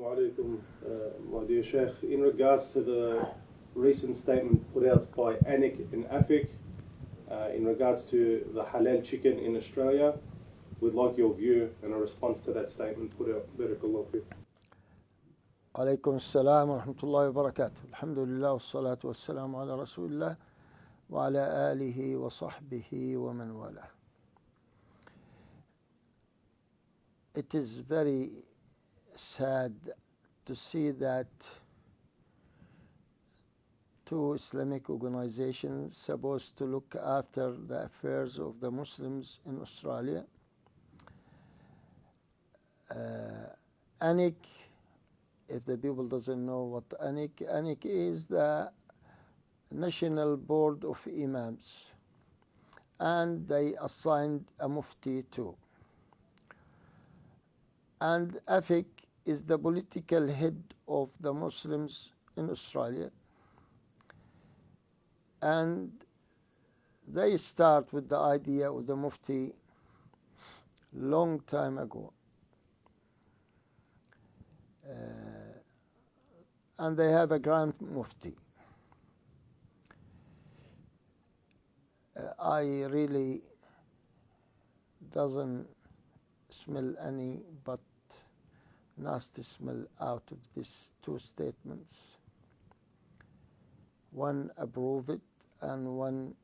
Assalamu alaikum, my dear Sheikh. In regards to the recent statement put out by Anik in AFIC in regards to the halal chicken in Australia, we'd like your view and a response to that statement put out. Barakallahu fiqh. عليكم السلام ورحمة الله وبركاته. الحمد لله والصلاة والسلام على رسول الله وعلى آله وصحبه ومن والاه. It is very sad to see that two Islamic organizations supposed to look after the affairs of the Muslims in Australia, ANIC, if the people doesn't know what ANIC is the National Board of Imams, and they assigned a Mufti too. And AFIC is the political head of the Muslims in Australia. And they start with the idea of the Mufti long time ago. And they have a Grand Mufti. I really doesn't smell any but nasty smell out of these two statements. One approve it and one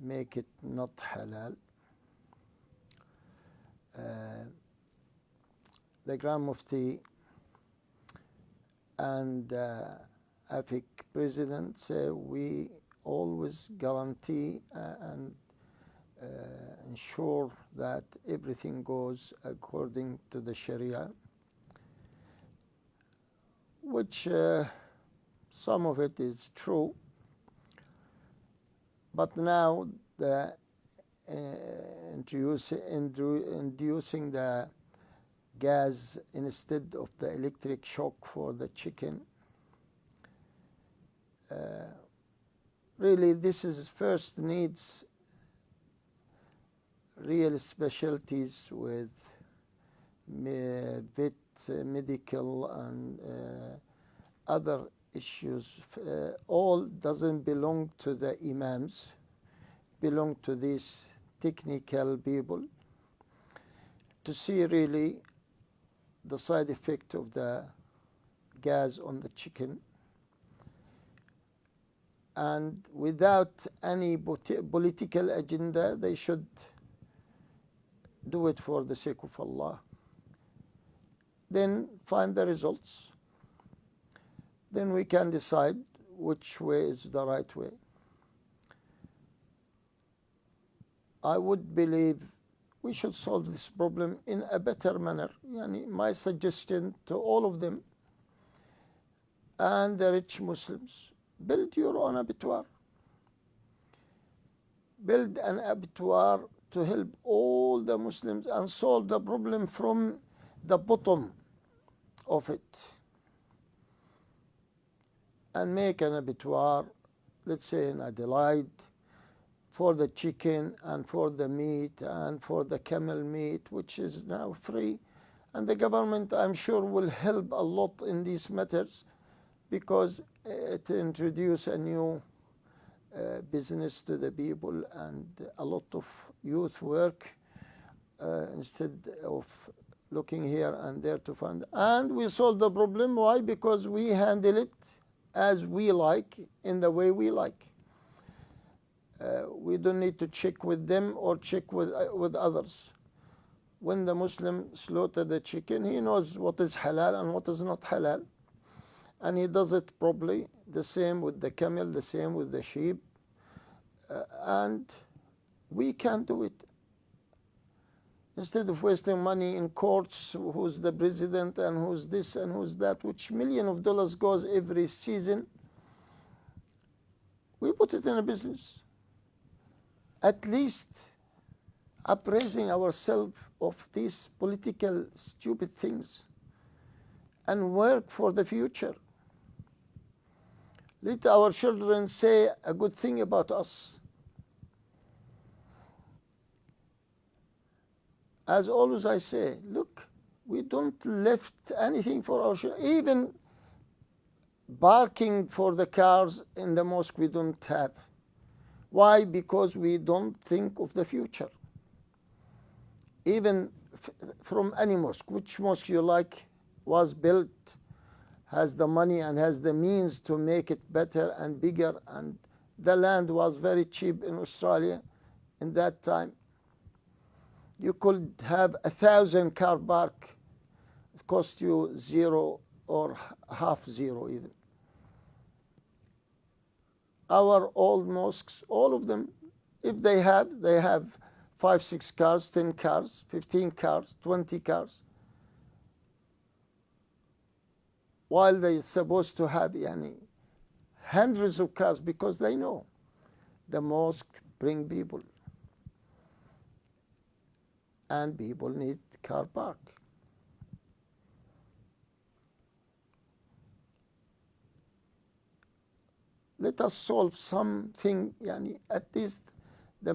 make it not halal. The Grand Mufti and AFIC president say we always guarantee and ensure that everything goes according to the Sharia, which some of it is true, but now the inducing the gas instead of the electric shock for the chicken, really this is first needs real specialties with medical and other issues. All doesn't belong to the imams, belong to these technical people to see really the side effect of the gas on the chicken, and without any political agenda they should do it for the sake of Allah. Then find the results. Then we can decide which way is the right way. I would believe we should solve this problem in a better manner. My suggestion to all of them and the rich Muslims, build your own abattoir. Build an abattoir to help all the Muslims and solve the problem from the bottom of it. And make an abattoir, let's say in Adelaide, for the chicken and for the meat and for the camel meat, which is now free. And the government, I'm sure, will help a lot in these matters because it introduces a new business to the people and a lot of youth work instead of looking here and there to find. And we solve the problem. Why? Because we handle it as we like, in the way we like. We don't need to check with them or check with others. When the Muslim slaughters the chicken, he knows what is halal and what is not halal. And he does it properly. The same with the camel, the same with the sheep. And we can do it. Instead of wasting money in courts, who's the president and who's this and who's that, which millions of dollars goes every season, we put it in a business. At least appraising ourselves of these political stupid things and work for the future. Let our children say a good thing about us. As always I say, look, We don't lift anything for our children. Even parking for the cars in the mosque we don't have. Why? Because we don't think of the future. Even from any mosque, which mosque you like was built, has the money and has the means to make it better and bigger, and the land was very cheap in Australia in that time. You could have 1,000 car park. It cost you zero or half zero even. Our old mosques, all of them, if they have 5, 6 cars, 10 cars, 15 cars, 20 cars. While they're supposed to have hundreds of cars, because they know the mosque bring people. And people need car park. Let us solve something, at least the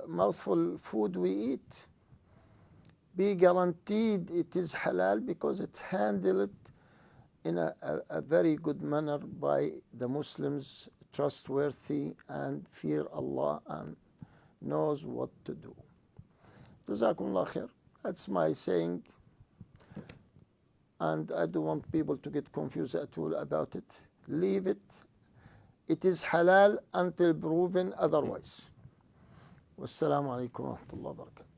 mouthful food we eat, be guaranteed it is halal, because it handled in a very good manner by the Muslims, trustworthy and fear Allah and knows what to do. Jazakumullah khair. That's my saying, and I don't want people to get confused at all about it. Leave it. It is halal until proven otherwise. Wassalamu alaikum wa rahmatullahi wa barakatuh.